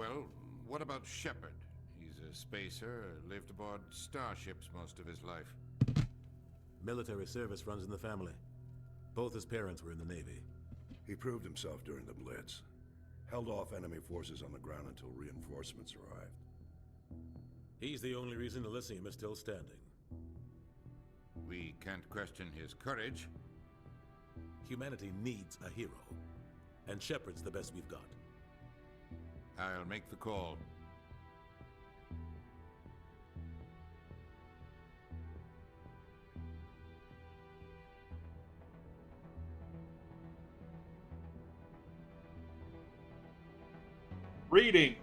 Well, what about Shepard? He's a spacer, lived aboard starships most of his life. Military service runs in the family. Both his parents were in the Navy. He proved himself during the Blitz. Held off enemy forces on the ground until reinforcements arrived. He's the only reason Elysium is still standing. We can't question his courage. Humanity needs a hero. And Shepard's the best we've got. I'll make the call. Reading.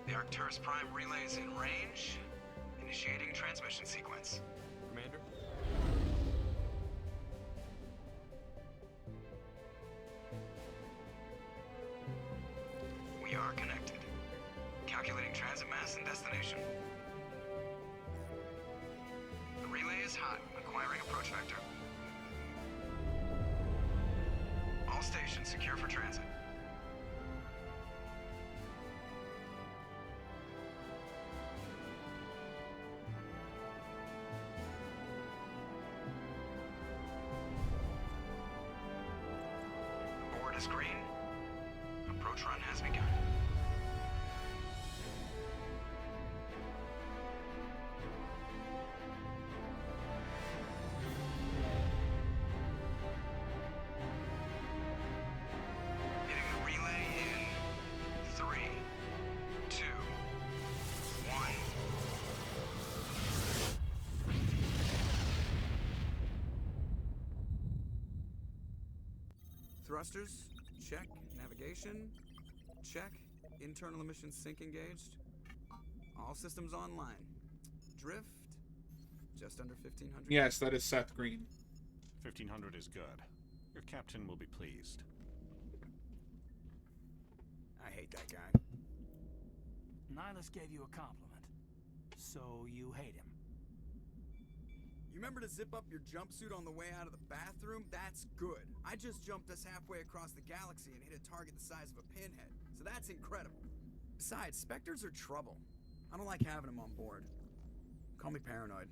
The Arcturus Prime relay is in range. Initiating transmission sequence. Commander? We are connected. Calculating transit mass and destination. The relay is hot. Acquiring approach vector. All stations secure for transit. The board is green. Approach run has begun. Hitting the relay in 3, 2, 1. Thrusters, check. Navigation, check. Internal emissions sync engaged. All systems online. Drift, just under 1,500. Yes, that is Seth Green. 1500 is good. Your captain will be pleased. I hate that guy. Nihilus gave you a compliment. So you hate him. You remember to zip up your jumpsuit on the way out of the bathroom? That's good. I just jumped us halfway across the galaxy and hit a target the size of a pinhead. So that's incredible. Besides, Spectres are trouble. I don't like having them on board. Call me paranoid.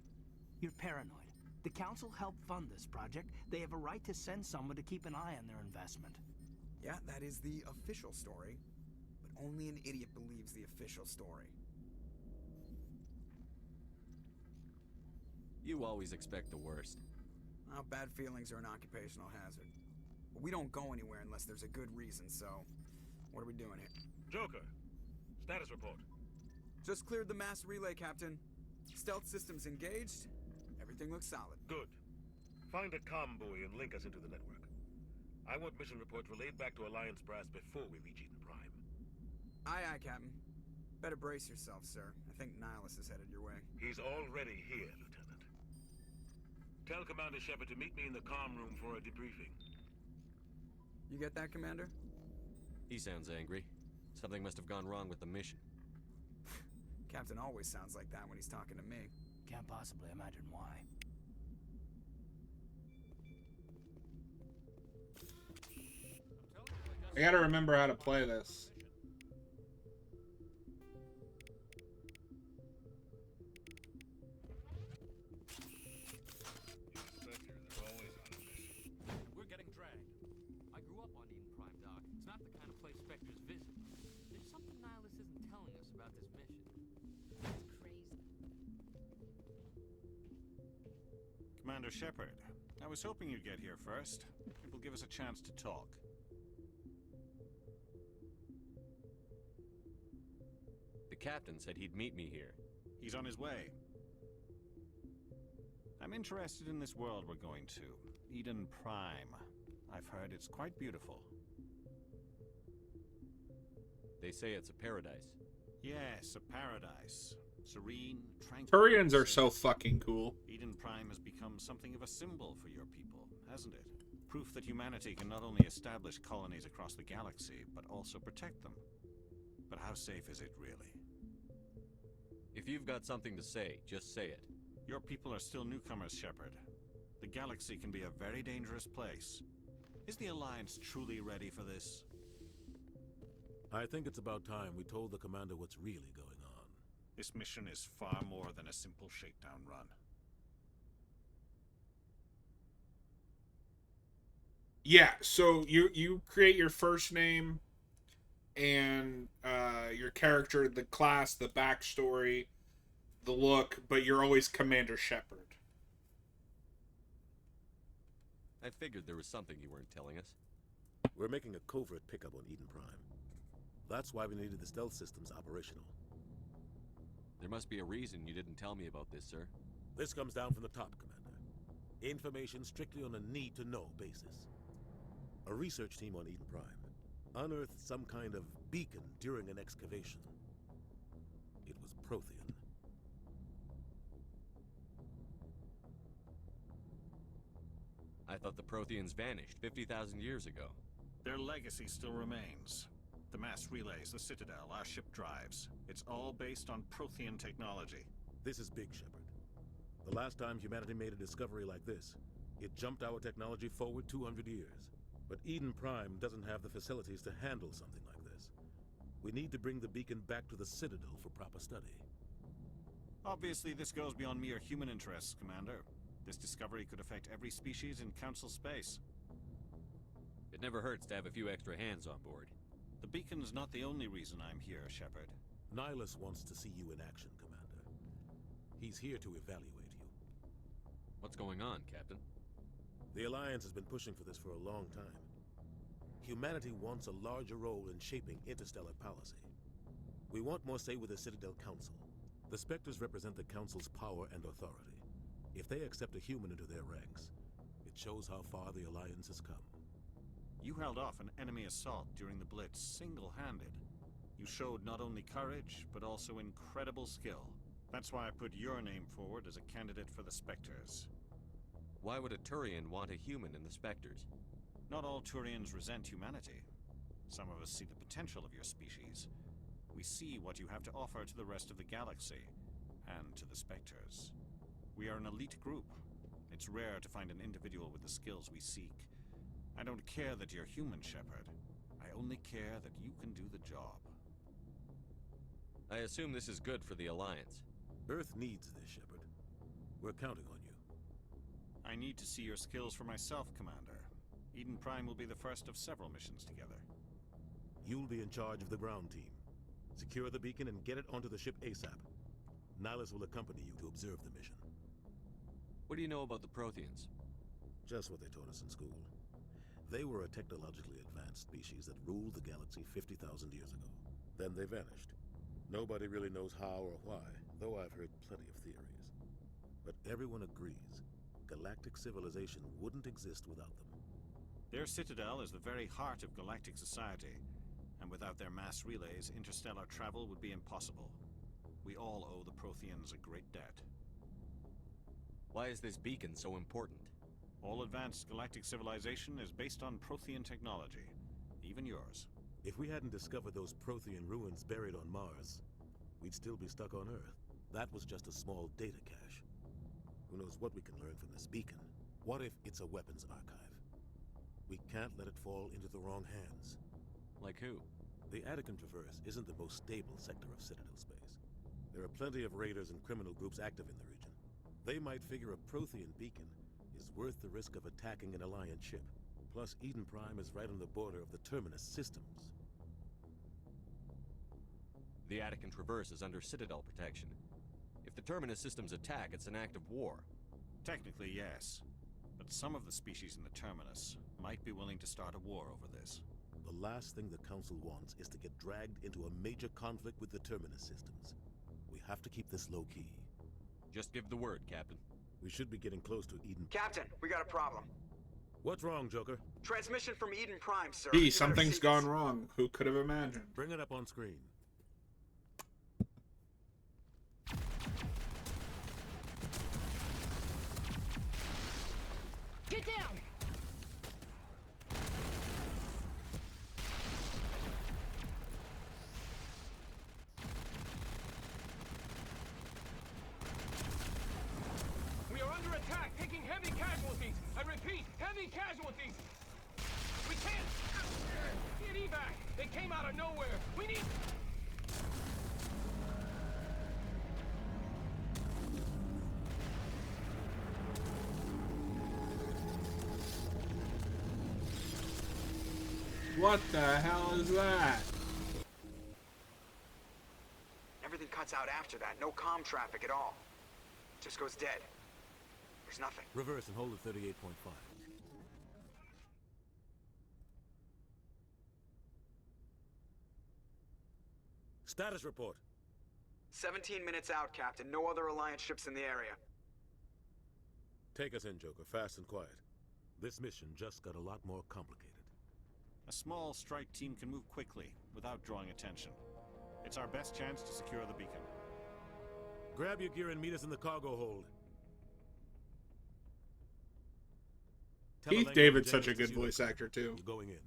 You're paranoid. The Council helped fund this project. They have a right to send someone to keep an eye on their investment. Yeah, that is the official story. But only an idiot believes the official story. You always expect the worst. Well, bad feelings are an occupational hazard. But we don't go anywhere unless there's a good reason, so... What are we doing here? Joker, status report. Just cleared the mass relay, Captain. Stealth systems engaged. Everything looks solid. Good. Find a comm buoy and link us into the network. I want mission reports relayed back to Alliance Brass before we reach Eden Prime. Aye, aye, Captain. Better brace yourself, sir. I think Nihilus is headed your way. He's already here, Lieutenant. Tell Commander Shepard to meet me in the comm room for a debriefing. You get that, Commander? He sounds angry. Something must have gone wrong with the mission. Captain always sounds like that when he's talking to me. Can't possibly imagine why. I gotta remember how to play this. We're getting dragged. I grew up on Eden Prime, Doc. It's not the kind of place Spectres visit. There's something Nihilus isn't telling us about this mission. That's crazy. Commander Shepard, I was hoping you'd get here first. It will give us a chance to talk. The captain said he'd meet me here. He's on his way. I'm interested in this world we're going to. Eden Prime. I've heard it's quite beautiful. They say it's a paradise. Yes, a paradise. Serene, tranquil. Turians are so fucking cool. Eden Prime has become something of a symbol for your people, hasn't it? Proof that humanity can not only establish colonies across the galaxy, but also protect them. But how safe is it, really? If you've got something to say, just say it. Your people are still newcomers, Shepard. The galaxy can be a very dangerous place. Is the Alliance truly ready for this? I think it's about time we told the Commander what's really going on. This mission is far more than a simple shakedown run. Yeah, so you create your first name and your character, the class, the backstory, the look, but you're always Commander Shepard. I figured there was something you weren't telling us. We're making a covert pickup on Eden Prime. That's why we needed the stealth systems operational. There must be a reason you didn't tell me about this, sir. This comes down from the top, Commander. Information strictly on a need-to-know basis. A research team on Eden Prime unearthed some kind of beacon during an excavation. It was Prothean. I thought the Protheans vanished 50,000 years ago. Their legacy still remains. The mass relays, the Citadel, our ship drives. It's all based on Prothean technology. This is big, Shepard. The last time humanity made a discovery like this, it jumped our technology forward 200 years. But Eden Prime doesn't have the facilities to handle something like this. We need to bring the beacon back to the Citadel for proper study. Obviously, this goes beyond mere human interests, Commander. This discovery could affect every species in Council space. It never hurts to have a few extra hands on board. The beacon's not the only reason I'm here, Shepard. Nihilus wants to see you in action, Commander. He's here to evaluate you. What's going on, Captain? The Alliance has been pushing for this for a long time. Humanity wants a larger role in shaping interstellar policy. We want more say with the Citadel Council. The Spectres represent the Council's power and authority. If they accept a human into their ranks, it shows how far the Alliance has come. You held off an enemy assault during the Blitz single-handed. You showed not only courage, but also incredible skill. That's why I put your name forward as a candidate for the Spectres. Why would a Turian want a human in the Spectres? Not all Turians resent humanity. Some of us see the potential of your species. We see what you have to offer to the rest of the galaxy, and to the Spectres. We are an elite group. It's rare to find an individual with the skills we seek. I don't care that you're human, Shepard. I only care that you can do the job. I assume this is good for the Alliance. Earth needs this, Shepard. We're counting on you. I need to see your skills for myself, Commander. Eden Prime will be the first of several missions together. You'll be in charge of the ground team. Secure the beacon and get it onto the ship ASAP. Nihilus will accompany you to observe the mission. What do you know about the Protheans? Just what they taught us in school. They were a technologically advanced species that ruled the galaxy 50,000 years ago. Then they vanished. Nobody really knows how or why, though I've heard plenty of theories. But everyone agrees, galactic civilization wouldn't exist without them. Their citadel is the very heart of galactic society, and without their mass relays, interstellar travel would be impossible. We all owe the Protheans a great debt. Why is this beacon so important? All advanced galactic civilization is based on Prothean technology, even yours. If we hadn't discovered those Prothean ruins buried on Mars, we'd still be stuck on Earth. That was just a small data cache. Who knows what we can learn from this beacon? What if it's a weapons archive? We can't let it fall into the wrong hands. Like who? The Attican Traverse isn't the most stable sector of Citadel space. There are plenty of raiders and criminal groups active in the region. They might figure a Prothean beacon is worth the risk of attacking an Alliance ship. Plus, Eden Prime is right on the border of the Terminus systems. The Attican Traverse is under Citadel protection. If the Terminus systems attack, it's an act of war. Technically, yes. But some of the species in the Terminus might be willing to start a war over this. The last thing the Council wants is to get dragged into a major conflict with the Terminus systems. We have to keep this low-key. Just give the word, Captain. We should be getting close to Eden. Captain, we got a problem. What's wrong, Joker? Transmission from Eden Prime, sir. Gee, You better something's see gone this. wrong. Who could have imagined? Bring it up on screen. Get down! We are under attack, taking heavy casualties. I repeat, heavy casualties. We can't get evac. They came out of nowhere. We need. What the hell is that? Everything cuts out after that. No comm traffic at all. Just goes dead. There's nothing. Reverse and hold at 38.5. Status report. 17 minutes out, Captain. No other Alliance ships in the area. Take us in, Joker, fast and quiet. This mission just got a lot more complicated. A small strike team can move quickly, without drawing attention. It's our best chance to secure the beacon. Grab your gear and meet us in the cargo hold. Keith David's such a good voice actor, too. You're going in.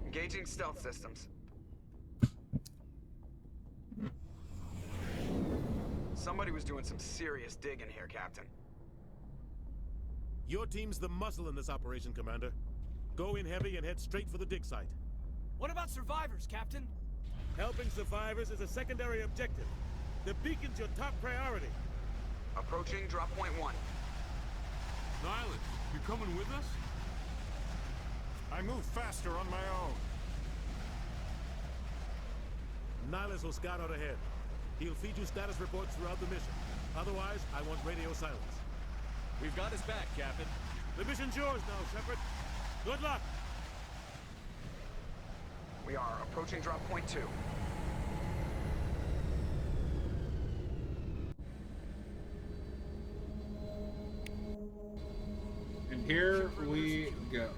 Engaging stealth systems. Somebody was doing some serious digging here, Captain. Your team's the muscle in this operation, Commander. Go in heavy and head straight for the dig site. What about survivors, Captain? Helping survivors is a secondary objective. The beacon's your top priority. Approaching drop point 1. Nihilus, you coming with us? I move faster on my own. Nihilus will scout out ahead. He'll feed you status reports throughout the mission. Otherwise, I want radio silence. We've got his back, Captain. The mission's yours now, Shepard. Good luck! We are approaching drop point 2. And here we go.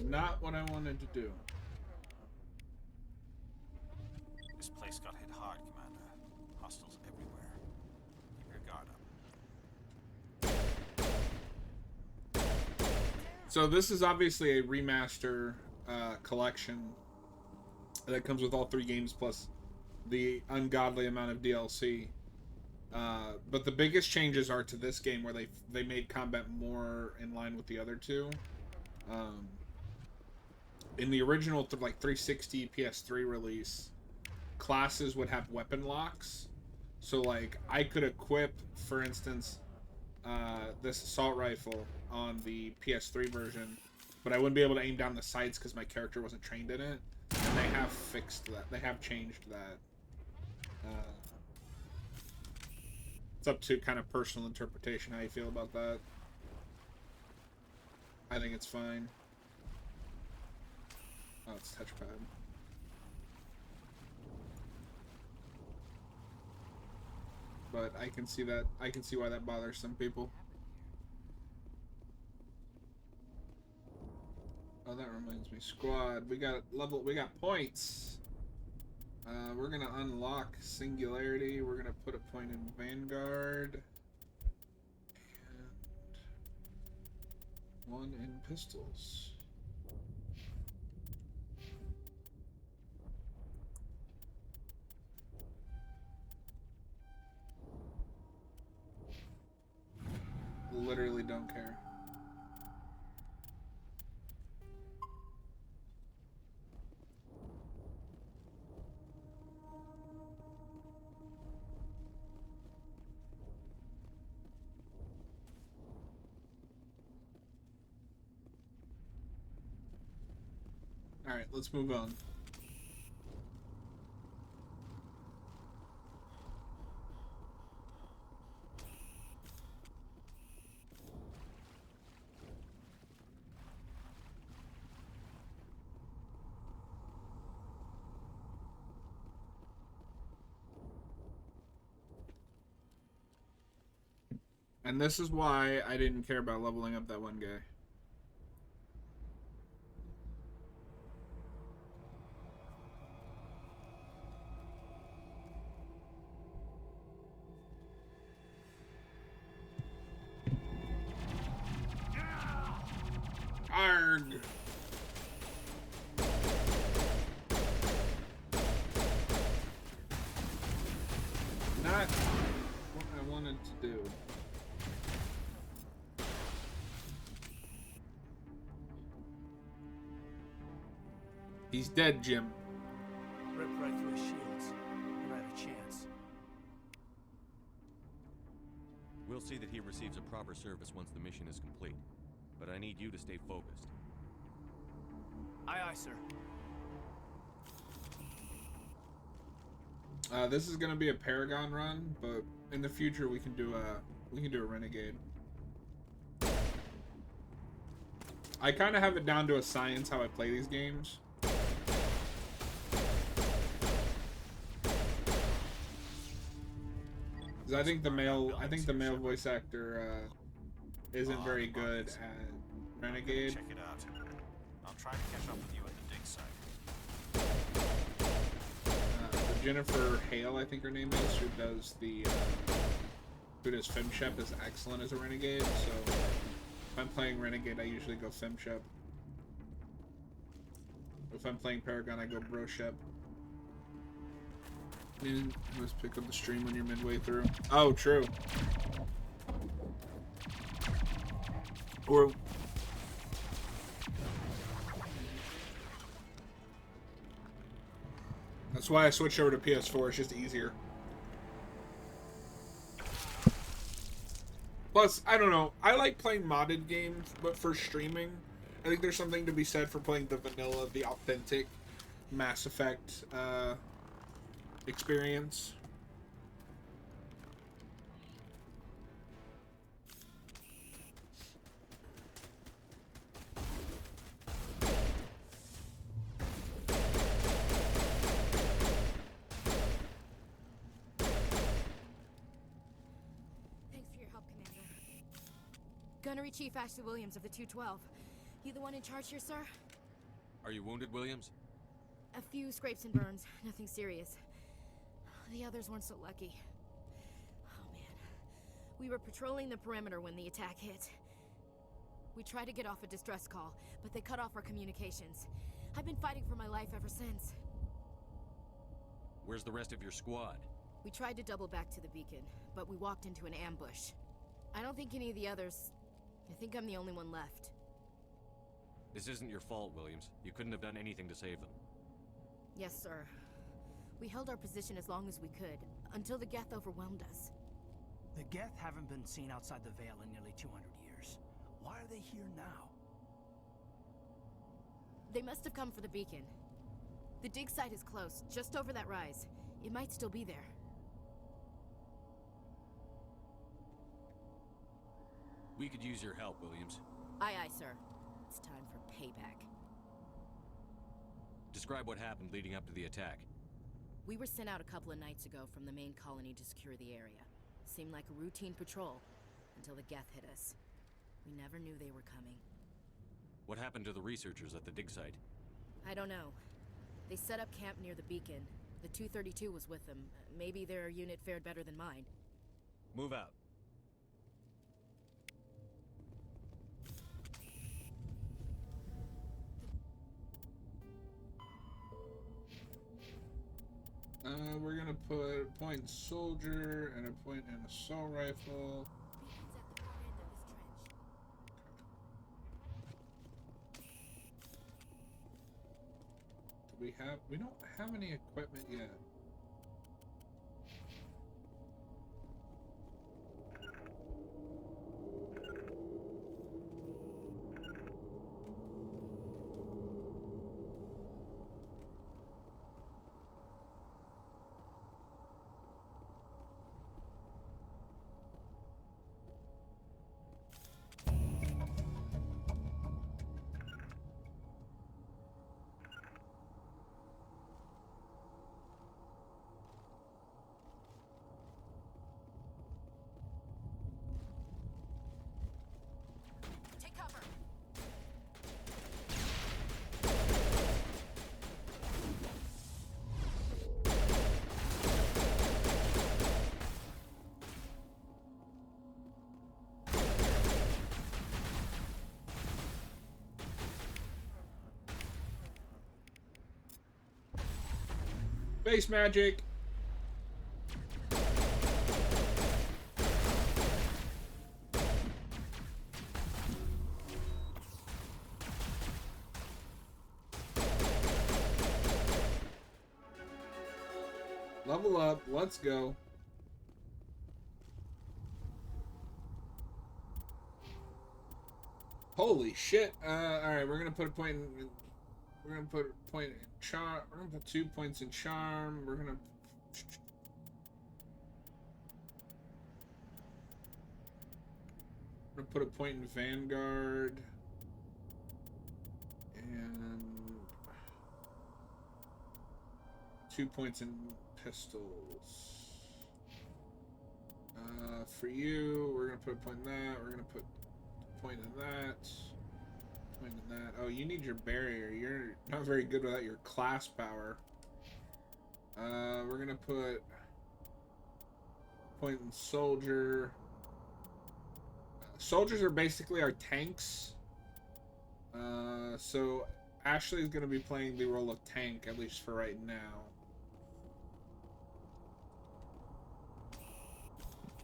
Not what I wanted to do. This place got hit hard, Commander. Hostiles everywhere. Keep your guard up. So this is obviously a remaster collection that comes with all 3 games plus the ungodly amount of DLC. But the biggest changes are to this game, where they made combat more in line with the other 2. In the original 360 PS3 release, classes would have weapon locks. So like I could equip, for instance, this assault rifle on the PS3 version, but I wouldn't be able to aim down the sights because my character wasn't trained in it. And they have fixed that. They have changed that. It's up to kind of personal interpretation how you feel about that. I think it's fine. Oh, it's touchpad. But I can see that. I can see why that bothers some people. Oh, that reminds me. Squad. We got level. We got points. We're gonna unlock Singularity. We're gonna put a point in Vanguard. And 1 in Pistols. Literally don't care. Alright, let's move on. And this is why I didn't care about leveling up that one guy. Arg. Not what I wanted to do. He's dead, Jim. Rip right through his shields. Never had a chance. We'll see that he receives a proper service once the mission is complete. But I need you to stay focused. Aye, aye, sir. This is gonna be a Paragon run, but in the future we can do a Renegade. I kind of have it down to a science how I play these games. I think the male voice actor isn't very good at Renegade. Check it out. I'll try to catch up with you at the dig site. Jennifer Hale, I think her name is, who does FemShep, is excellent as a Renegade. So if I'm playing Renegade, I usually go FemShep. If I'm playing Paragon, I go Broshep. You must pick up the stream when you're midway through. Oh, true. Or that's why I switched over to PS4. It's just easier. Plus, I don't know. I like playing modded games, but for streaming, I think there's something to be said for playing the vanilla, the authentic Mass Effect experience. Thanks for your help, Commander. Gunnery Chief Ashley Williams of the 212. You the one in charge here, sir? Are you wounded, Williams? A few scrapes and burns, nothing serious. The others weren't so lucky. Oh man. We were patrolling the perimeter when the attack hit. We tried to get off a distress call, but they cut off our communications. I've been fighting for my life ever since. Where's the rest of your squad? We tried to double back to the beacon, but we walked into an ambush. I don't think any of the others... I think I'm the only one left. This isn't your fault, Williams. You couldn't have done anything to save them. Yes, sir. We held our position as long as we could, until the Geth overwhelmed us. The Geth haven't been seen outside the Veil in nearly 200 years. Why are they here now? They must have come for the beacon. The dig site is close, just over that rise. It might still be there. We could use your help, Williams. Aye, aye, sir. It's time for payback. Describe what happened leading up to the attack. We were sent out a couple of nights ago from the main colony to secure the area. Seemed like a routine patrol, until the Geth hit us. We never knew they were coming. What happened to the researchers at the dig site? I don't know. They set up camp near the beacon. The 232 was with them. Maybe their unit fared better than mine. Move out. We're gonna put a point soldier and a point and assault rifle. We don't have any equipment yet. Space magic. Level up. Let's go. Holy shit. Alright, we're gonna put a point in... We're gonna put a point in charm. We're gonna put 2 points in charm. We're gonna... We're gonna put a point in Vanguard. And... 2 points in pistols. For you, we're gonna put a point in that. We're gonna put a point in that. Point in that. Oh, you need your barrier. You're not very good without your class power. We're gonna put point in soldier. Soldiers are basically our tanks. So Ashley is gonna be playing the role of tank, at least for right now.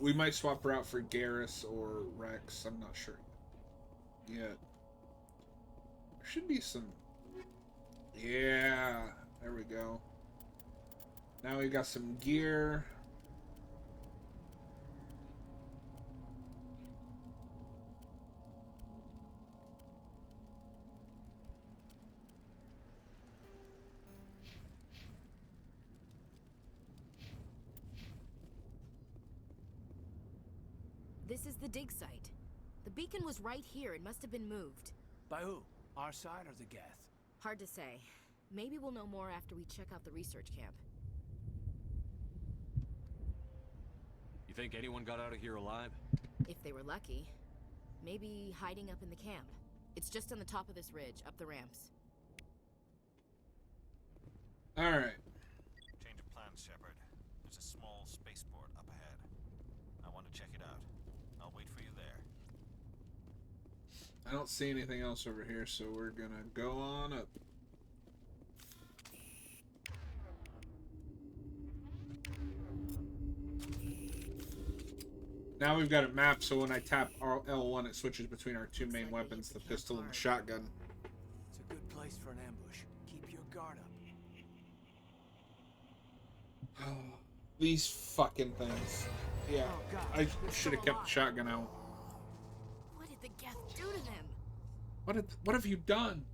We might swap her out for Garrus or Rex. I'm not sure yet. There should be some... Yeah. There we go. Now we got some gear. This is the dig site. The beacon was right here. It must have been moved. By who? Our side or the Geth? Hard to say. Maybe we'll know more after we check out the research camp. You think anyone got out of here alive? If they were lucky. Maybe hiding up in the camp. It's just on the top of this ridge, up the ramps. Alright. Change of plans, Shepard. There's a small spaceport up ahead. I want to check it out. I'll wait for you there. I don't see anything else over here, so we're gonna go on up. Now we've got it mapped, so when I tap L1, it switches between our two main weapons, the pistol and the shotgun. It's a good place for an ambush. Keep your guard up. These fucking things. Yeah, I should have kept the shotgun out. What did the Geth do to them? What have you done?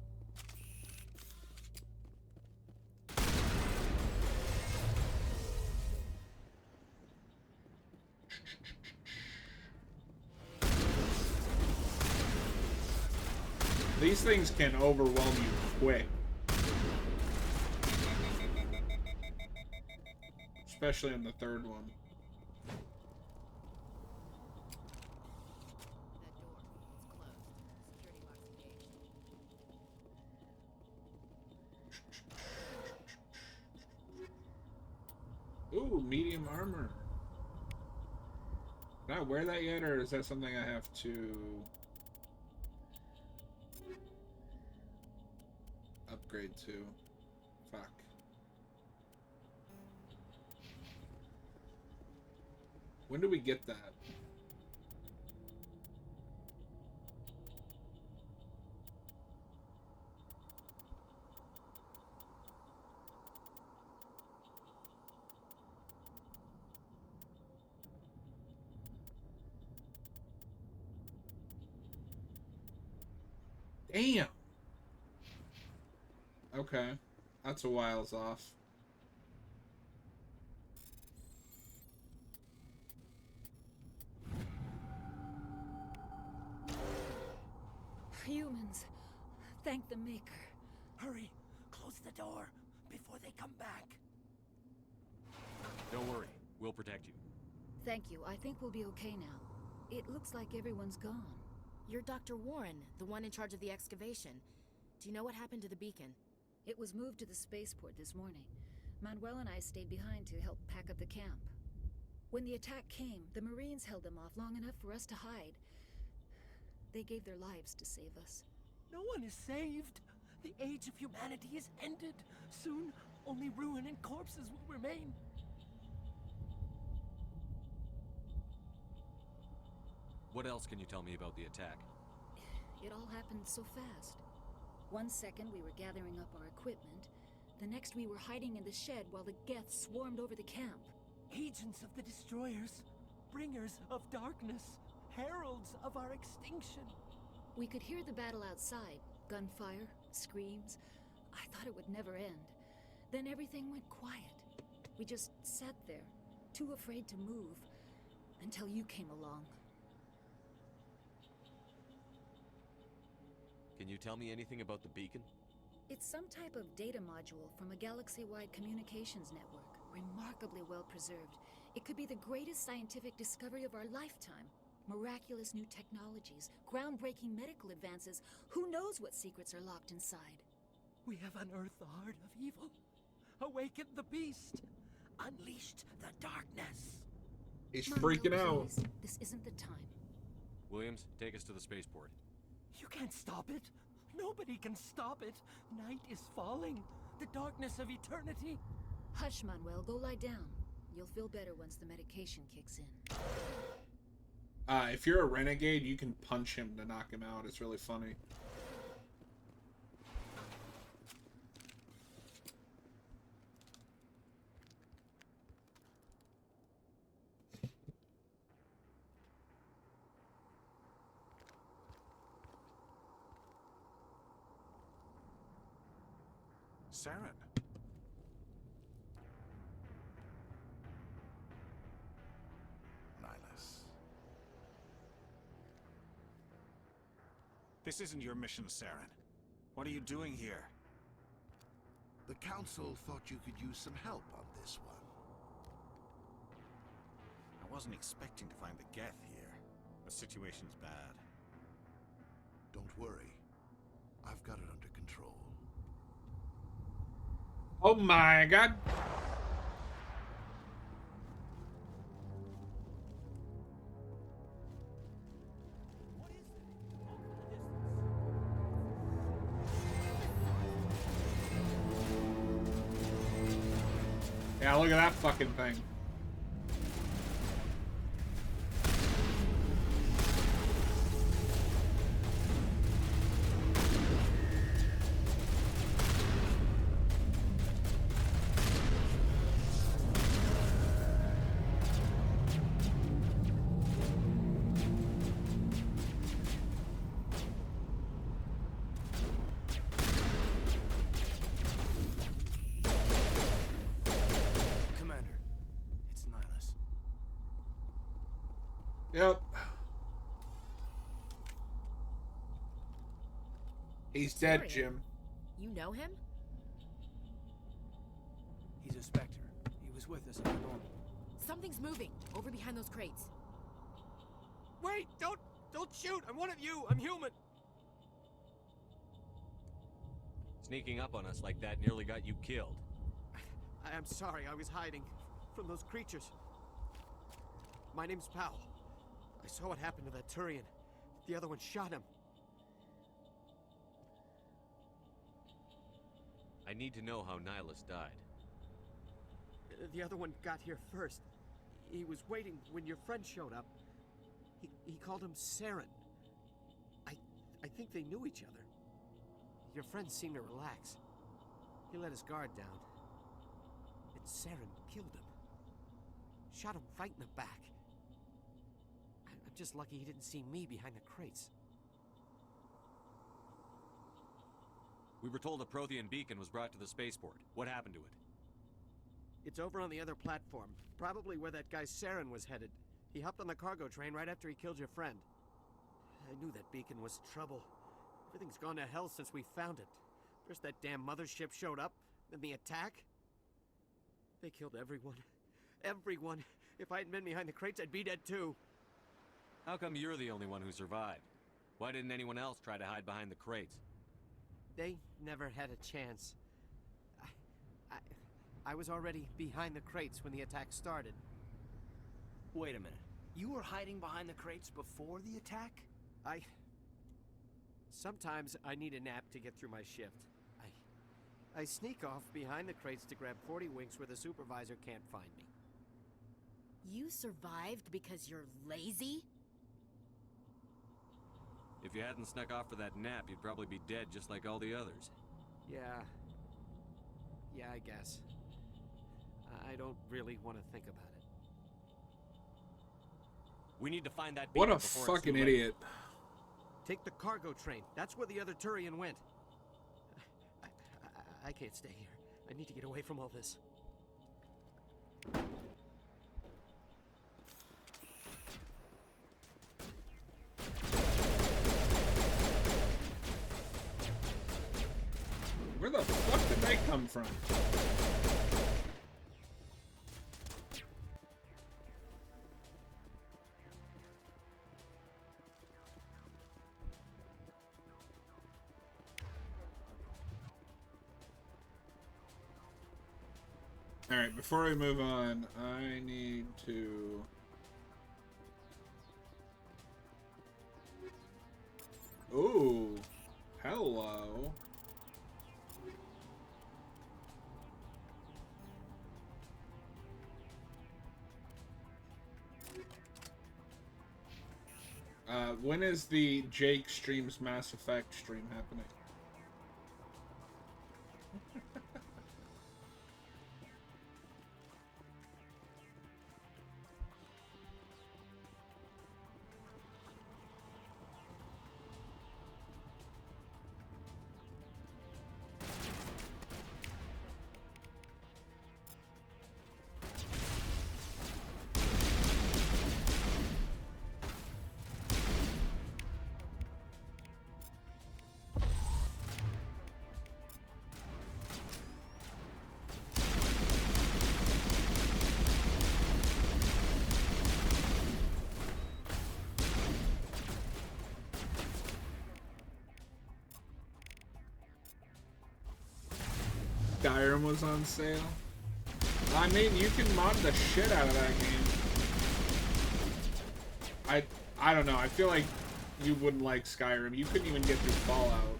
These things can overwhelm you quick. Especially in the third one. Ooh, medium armor. Can I wear that yet, or is that something I have to upgrade to? Fuck. When do we get that? Damn. Okay. That's a whiles off. Humans. Thank the Maker. Hurry! Close the door before they come back. Don't worry. We'll protect you. Thank you. I think we'll be okay now. It looks like everyone's gone. You're Dr. Warren, the one in charge of the excavation. Do you know what happened to the beacon? It was moved to the spaceport this morning. Manuel and I stayed behind to help pack up the camp. When the attack came, the Marines held them off long enough for us to hide. They gave their lives to save us. No one is saved. The age of humanity is ended. Soon, Only ruin and corpses will remain. What else can you tell me about the attack? It all happened so fast. 1 second we were gathering up our equipment. The next we were hiding in the shed while the Geth swarmed over the camp. Agents of the Destroyers, bringers of darkness, heralds of our extinction. We could hear the battle outside. Gunfire, screams. I thought it would never end. Then everything went quiet. We just sat there, too afraid to move, until you came along. Can you tell me anything about the beacon? It's some type of data module from a galaxy-wide communications network. Remarkably well preserved. It could be the greatest scientific discovery of our lifetime. Miraculous new technologies, groundbreaking medical advances. Who knows what secrets are locked inside? We have unearthed the heart of evil, awakened the beast, unleashed the darkness. He's Manuel, freaking out. please, this isn't the time. Williams, take us to the spaceport. You can't stop it. Nobody can stop it. Night is falling. The darkness of eternity. Hush, Manuel, go lie down. You'll feel better once the medication kicks in. If you're a renegade, you can punch him to knock him out. It's really funny. Saren. Nihilus. This isn't your mission, Saren. What are you doing here? The Council thought you could use some help on this one. I wasn't expecting to find the Geth here. The situation's bad. Don't worry. I've got it under control. Oh my god. Yeah, look at that fucking thing. Yep. He's dead, Sorry. Jim. You know him? He's a Spectre. He was with us at the dorm. Something's moving over behind those crates. Wait! Don't shoot! I'm one of you! I'm human! Sneaking up on us like that nearly got you killed. I'm sorry, I was hiding from those creatures. My name's Powell. I saw what happened to that Turian. The other one shot him. I need to know how Nihilus died. The other one got here first. He was waiting when your friend showed up. He called him Saren. I think they knew each other. Your friend seemed to relax. He let his guard down. And Saren killed him. Shot him right in the back. I'm just lucky he didn't see me behind the crates. We were told a Prothean beacon was brought to the spaceport. What happened to it? It's over on the other platform. Probably where that guy Saren was headed. He hopped on the cargo train right after he killed your friend. I knew that beacon was trouble. Everything's gone to hell since we found it. First that damn mothership showed up, then the attack. They killed everyone. Everyone. If I hadn't been behind the crates, I'd be dead too. How come you're the only one who survived? Why didn't anyone else try to hide behind the crates? They never had a chance. I was already behind the crates when the attack started. Wait a minute. You were hiding behind the crates before the attack? Sometimes I need a nap to get through my shift. I sneak off behind the crates to grab 40 winks where the supervisor can't find me. You survived because you're lazy? If you hadn't snuck off for that nap, you'd probably be dead just like all the others. Yeah, I guess. I don't really want to think about it. We need to find that What beacon a before it's fucking too late. idiot. Take the cargo train. That's where the other Turian went. I can't stay here. I need to get away from all this. Where the fuck did they come from? Alright, before we move on, I need to... Ooh, hello. When is the Jake streams Mass Effect stream happening? Skyrim was on sale. I mean, you can mod the shit out of that game. I don't know. I feel like you wouldn't like Skyrim. You couldn't even get through Fallout.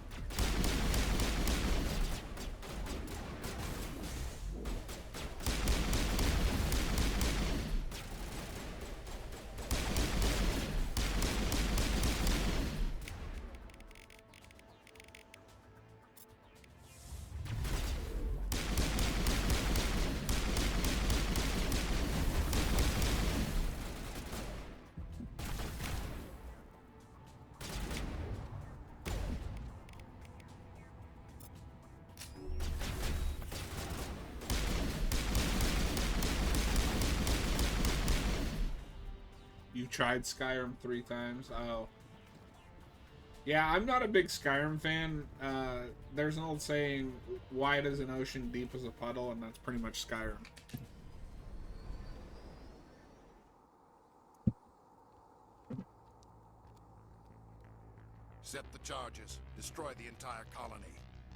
You tried Skyrim 3 times? Oh. Yeah, I'm not a big Skyrim fan. There's an old saying, wide as an ocean, deep as a puddle, and that's pretty much Skyrim. Set the charges. Destroy the entire colony.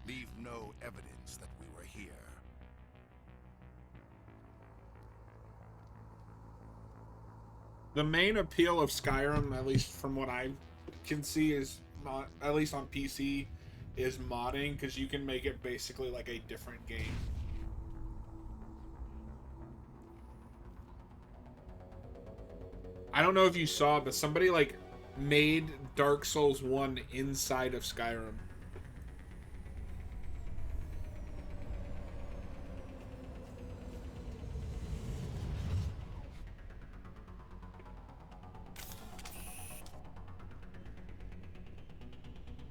Leave no evidence that we were here. The main appeal of Skyrim, at least from what I can see, is not, at least on PC, is modding, because you can make it basically like a different game. I don't know if you saw, but somebody like made Dark Souls 1 inside of Skyrim.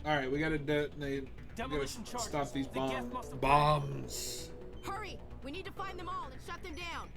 Alright, we gotta detonate. Demolition charges. Stop these The gas bombs. must have- Bombs! Hurry! We need to find them all and shut them down!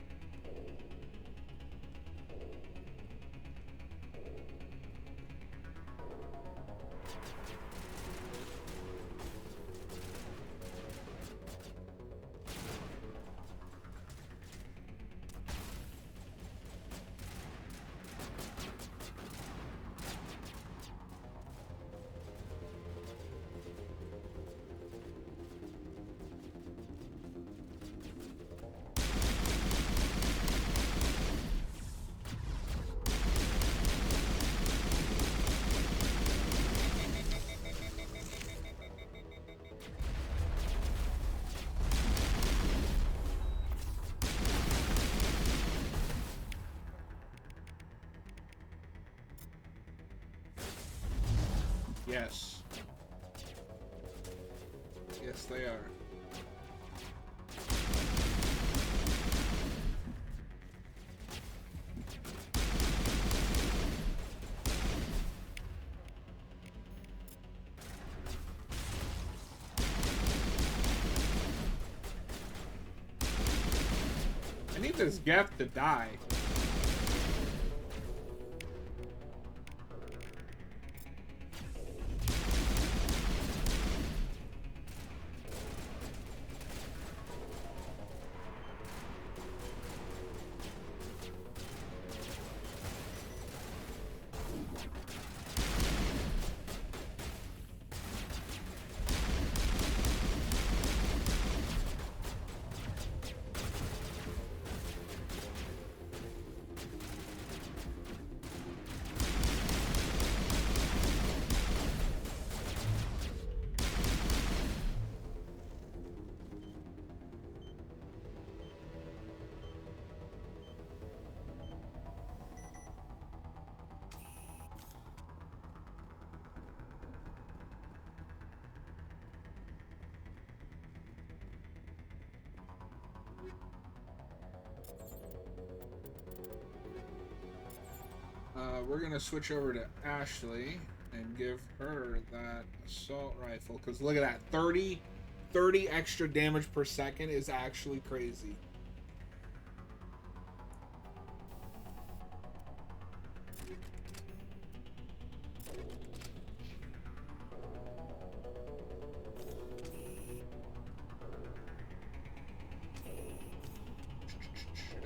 Yes. Yes, they are. I need this Geth to die. We're gonna switch over to Ashley and give her that assault rifle, because look at that, 30 extra damage per second is actually crazy.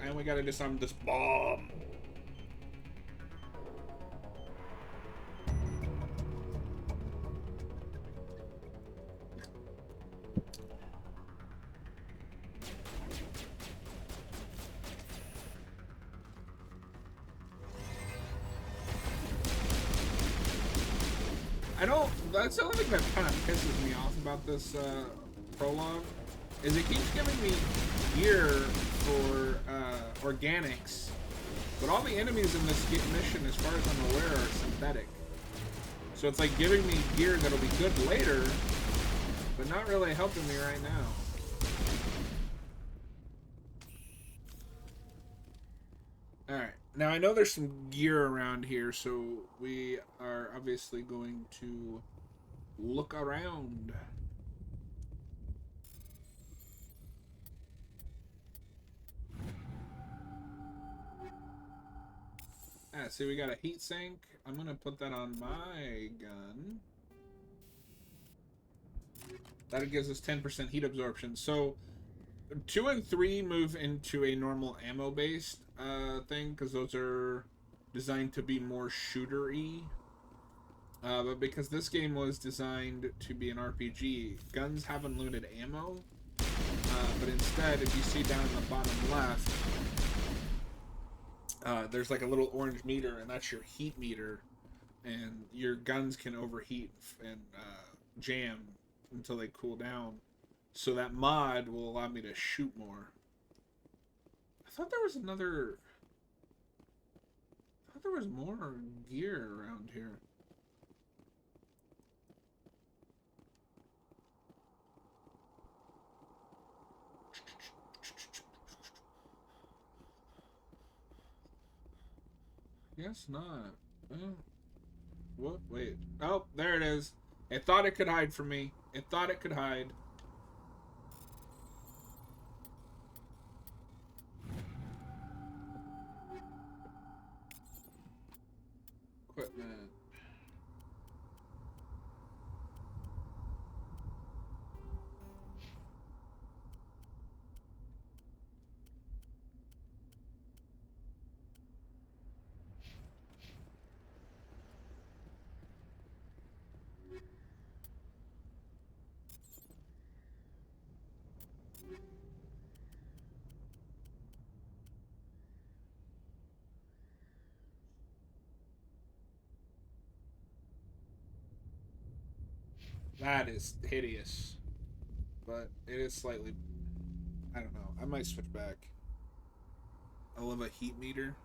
And we gotta disarm this bomb. That's the only thing that kind of pisses me off about this prologue, is it keeps giving me gear for organics, but all the enemies in this mission, as far as I'm aware, are synthetic. So it's like giving me gear that'll be good later, but not really helping me right now. Alright, now I know there's some gear around here, so we are obviously going to look around. See, we got a heat sink. I'm gonna put that on my gun. That gives us 10% heat absorption. So 2 and 3 move into a normal ammo based thing, because those are designed to be more shooter-y. But because this game was designed to be an RPG, guns have unlimited ammo. But instead, if you see down in the bottom left, there's like a little orange meter, and that's your heat meter. And your guns can overheat and jam until they cool down. So that mod will allow me to shoot more. I thought there was another... I thought there was more gear around here. Guess not. What? Wait. Oh, there it is. It thought it could hide from me. It thought it could hide. Equipment. That is hideous. But it is slightly... I don't know. I might switch back. I love a heat meter.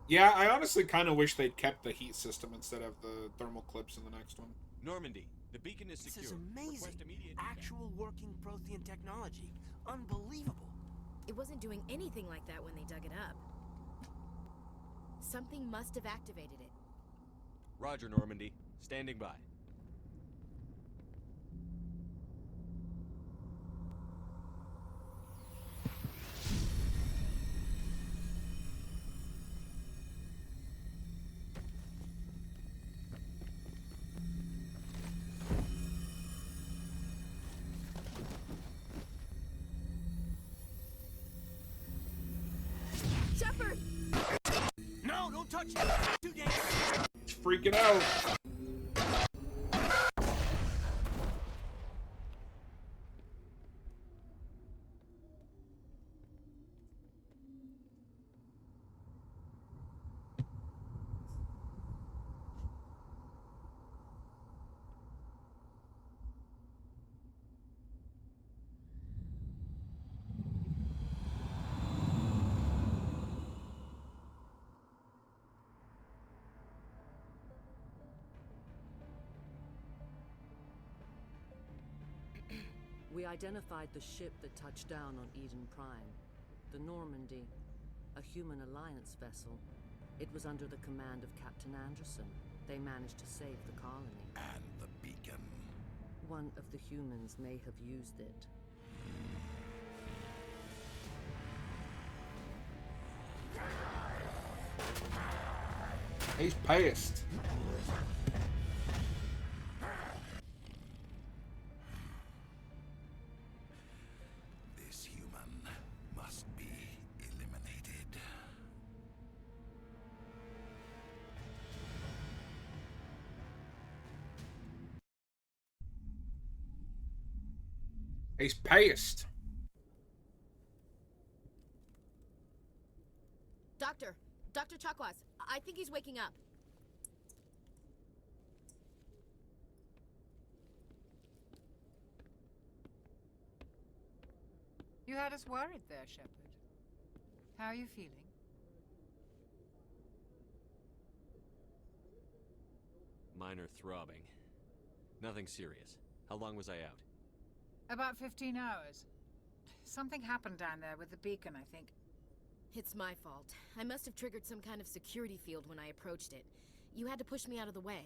Yeah, I honestly kind of wish they'd kept the heat system instead of the thermal clips in the next one. Normandy, the beacon is secure. This is amazing. Request immediate Actual working Prothean technology. Unbelievable. It wasn't doing anything like that when they dug it up. Something must have activated it. Roger, Normandy. Standing by. Shepard! No, don't touch it! Too dangerous! It's freaking out. We identified the ship that touched down on Eden Prime. The Normandy, a human alliance vessel. It was under the command of Captain Anderson. They managed to save the colony. And the beacon. One of the humans may have used it. He's pissed. This human must be eliminated. He's pissed. Dr. Chakwas, I think he's waking up. You had us worried there, Shepard. How are you feeling? Minor throbbing. Nothing serious. How long was I out? About 15 hours. Something happened down there with the beacon, I think. It's my fault. I must have triggered some kind of security field when I approached it. You had to push me out of the way.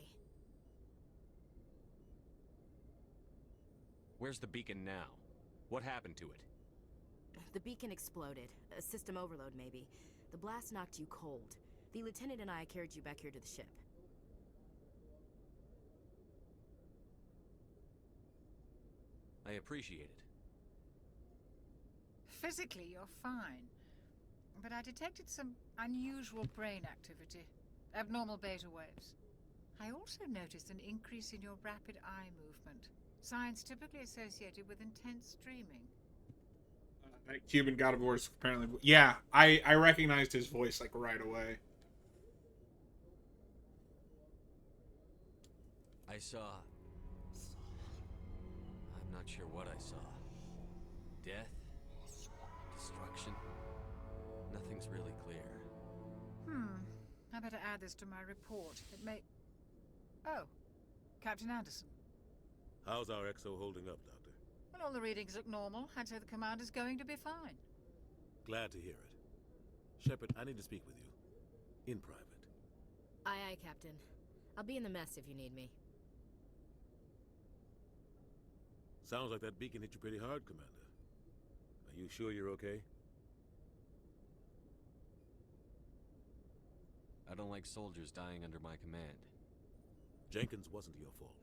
Where's the beacon now? What happened to it? The beacon exploded. A system overload, maybe. The blast knocked you cold. The lieutenant and I carried you back here to the ship. I appreciate it. Physically, you're fine. But I detected some unusual brain activity. Abnormal beta waves. I also noticed an increase in your rapid eye movement. Signs typically associated with intense dreaming. That Cuban God of War is apparently... Yeah, I recognized his voice, like, right away. I saw... I'm not sure what I saw. Death? Destruction? Nothing's really clear. I better add this to my report. It may... Oh, Captain Anderson. How's our EXO holding up, Doctor? Well, all the readings look normal. I'd say the commander's going to be fine. Glad to hear it. Shepard, I need to speak with you. In private. Aye, aye, Captain. I'll be in the mess if you need me. Sounds like that beacon hit you pretty hard, Commander. Are you sure you're okay? I don't like soldiers dying under my command. Jenkins wasn't your fault.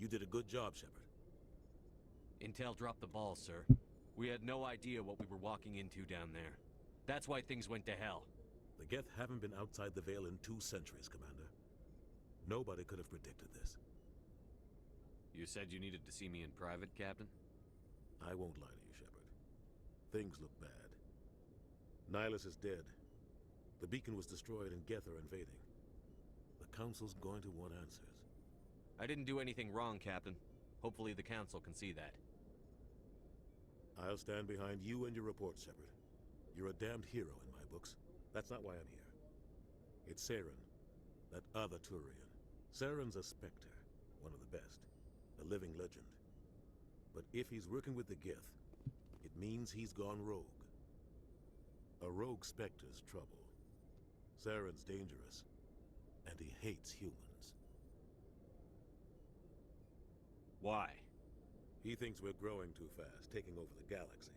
You did a good job, Shepard. Intel dropped the ball, sir. We had no idea what we were walking into down there. That's why things went to hell. The Geth haven't been outside the Veil in 2 centuries, Commander. Nobody could have predicted this. You said you needed to see me in private, Captain? I won't lie to you, Shepard. Things look bad. Nihilus is dead. The beacon was destroyed and Geth are invading. The Council's going to want answers. I didn't do anything wrong, Captain. Hopefully the Council can see that. I'll stand behind you and your report, Shepard. You're a damned hero in my books. That's not why I'm here. It's Saren, that other Turian. Saren's a Spectre, one of the best, a living legend. But if he's working with the Geth, it means he's gone rogue. A rogue Spectre's trouble. Saren's dangerous, and he hates humans. Why? He thinks we're growing too fast, taking over the galaxy.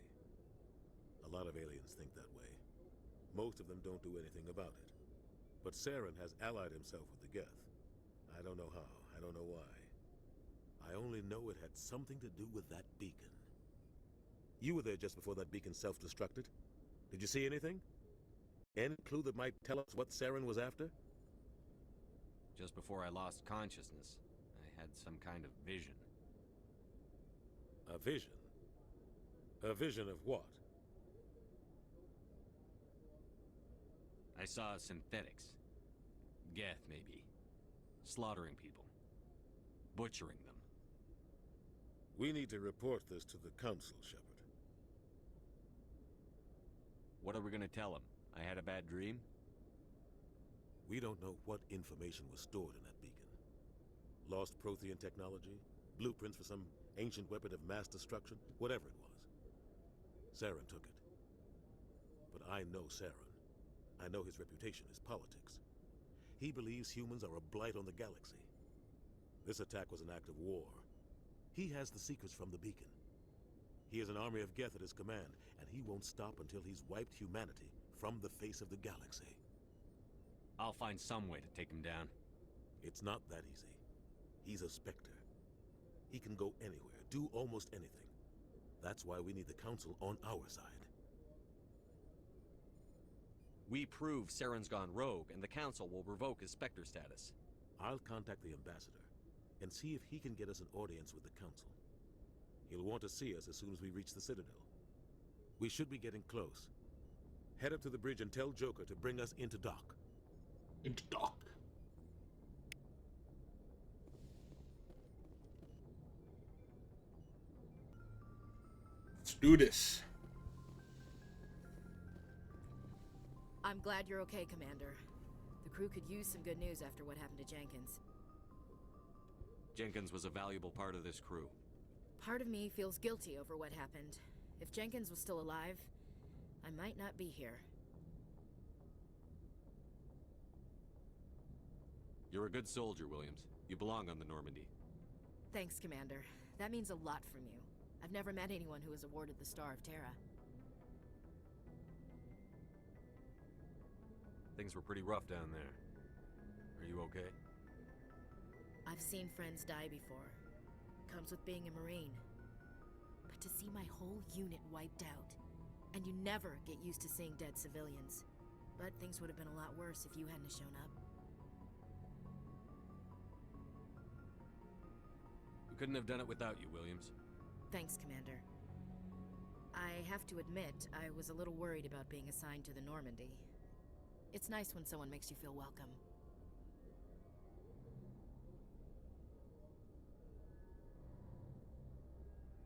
A lot of aliens think that way. Most of them don't do anything about it. But Saren has allied himself with the Geth. I don't know how, I don't know why. I only know it had something to do with that beacon. You were there just before that beacon self-destructed. Did you see anything? Any clue that might tell us what Saren was after? Just before I lost consciousness, I had some kind of vision. A vision? A vision of what? I saw synthetics. Geth, maybe. Slaughtering people. Butchering them. We need to report this to the Council, Shepard. What are we gonna tell him? I had a bad dream? We don't know what information was stored in that beacon. Lost Prothean technology? Blueprints for some ancient weapon of mass destruction? Whatever it was. Saren took it. But I know Saren. I know his reputation is politics. He believes humans are a blight on the galaxy. This attack was an act of war. He has the secrets from the beacon. He has an army of Geth at his command, and he won't stop until he's wiped humanity from the face of the galaxy. I'll find some way to take him down. It's not that easy. He's a Spectre. He can go anywhere, do almost anything. That's why we need the Council on our side. We prove Saren's gone rogue, and the Council will revoke his Spectre status. I'll contact the Ambassador and see if he can get us an audience with the Council. He'll want to see us as soon as we reach the Citadel. We should be getting close. Head up to the bridge and tell Joker to bring us into dock. Into dock. Let's do this. I'm glad you're okay, Commander. The crew could use some good news after what happened to Jenkins. Jenkins was a valuable part of this crew. Part of me feels guilty over what happened. If Jenkins was still alive, I might not be here. You're a good soldier, Williams. You belong on the Normandy. Thanks, Commander. That means a lot from you. I've never met anyone who was awarded the Star of Terra. Things were pretty rough down there. Are you okay? I've seen friends die before. Comes with being a Marine. But to see my whole unit wiped out, and you never get used to seeing dead civilians. But things would have been a lot worse if you hadn't shown up. We couldn't have done it without you, Williams. Thanks, Commander. I have to admit, I was a little worried about being assigned to the Normandy. It's nice when someone makes you feel welcome.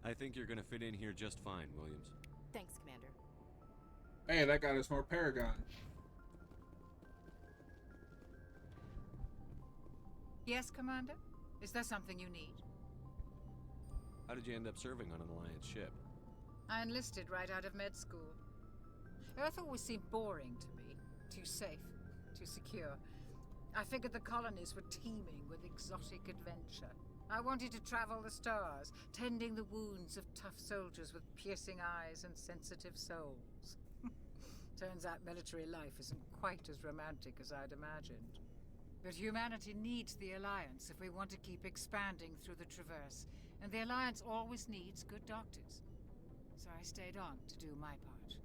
I think you're gonna fit in here just fine, Williams. Thanks, Commander. Hey, that got us more Paragon. Yes, Commander? Is there something you need? How did you end up serving on an Alliance ship? I enlisted right out of med school. Earth always seemed boring to me. Too safe, too secure. I figured the colonies were teeming with exotic adventure. I wanted to travel the stars, tending the wounds of tough soldiers with piercing eyes and sensitive souls. Turns out military life isn't quite as romantic as I'd imagined. But humanity needs the Alliance if we want to keep expanding through the Traverse, and the Alliance always needs good doctors. So I stayed on to do my part.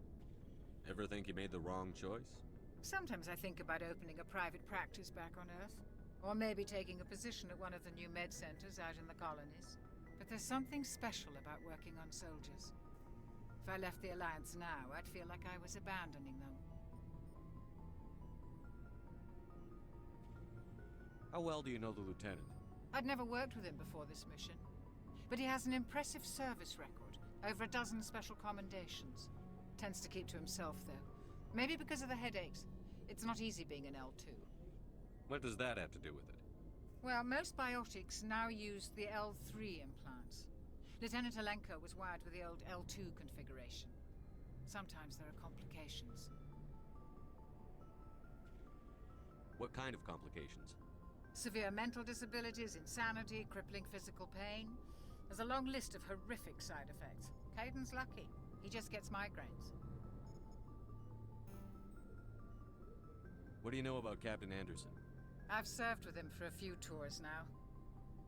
Ever think you made the wrong choice? Sometimes I think about opening a private practice back on Earth. Or maybe taking a position at one of the new med centers out in the colonies. But there's something special about working on soldiers. If I left the Alliance now, I'd feel like I was abandoning them. How well do you know the Lieutenant? I'd never worked with him before this mission. But he has an impressive service record. Over a dozen special commendations. Tends to keep to himself, though. Maybe because of the headaches. It's not easy being an L2. What does that have to do with it? Well, most biotics now use the L3 implants. Lieutenant Alenko was wired with the old L2 configuration. Sometimes there are complications. What kind of complications? Severe mental disabilities, insanity, crippling physical pain. There's a long list of horrific side effects. Caden's lucky. He just gets migraines. What do you know about Captain Anderson? I've served with him for a few tours now.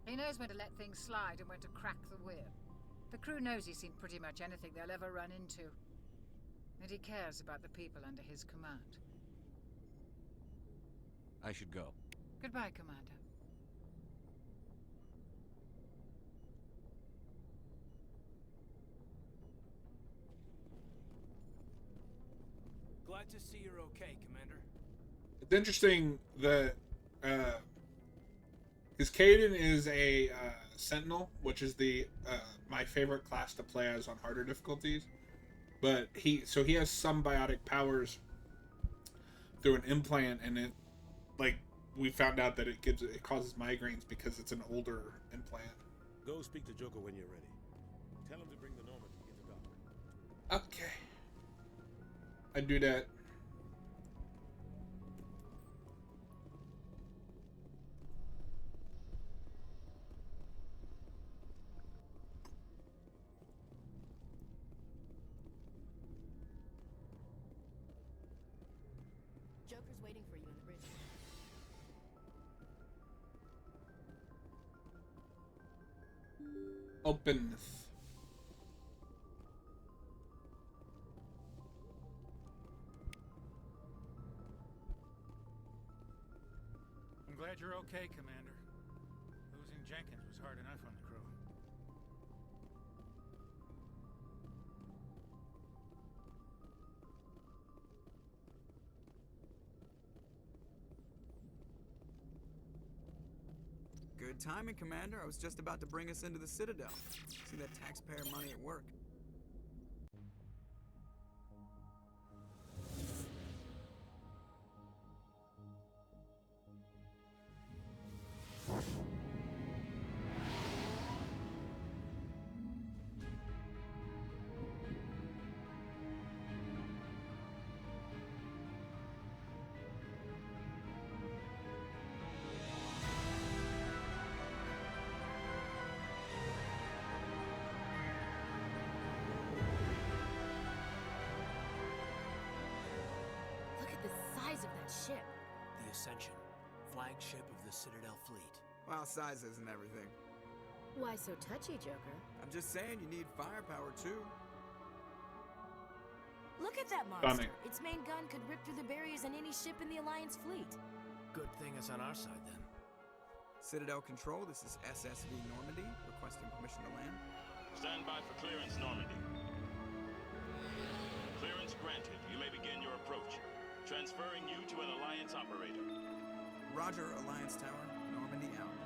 He knows when to let things slide and when to crack the whip. The crew knows he's seen pretty much anything they'll ever run into. And he cares about the people under his command. I should go. Goodbye, Commander. Glad to see you're okay, Commander. It's interesting that his Caden is a Sentinel, which is the my favorite class to play as on harder difficulties. But he has some biotic powers through an implant, and it, like, we found out that it causes migraines because it's an older implant. Go speak to Joker when you're ready. Tell him to bring the Normandy into dock. Okay. I do that. Joker's waiting for you in the bridge. Openeth. I'm glad you're okay, Commander. Losing Jenkins was hard enough on the crew. Good timing, Commander. I was just about to bring us into the Citadel. See that taxpayer money at work. Look at the size of that ship. The Ascension, flagship of the Citadel fleet. Well, size isn't everything. Why so touchy, Joker? I'm just saying you need firepower, too. Look at that monster. Its main gun could rip through the barriers in any ship in the Alliance fleet. Good thing it's on our side, then. Citadel Control, this is SSV Normandy, requesting permission to land. Stand by for clearance, Normandy. Clearance granted. You may begin your approach. Transferring you to an Alliance operator. Roger, Alliance Tower. Normandy out.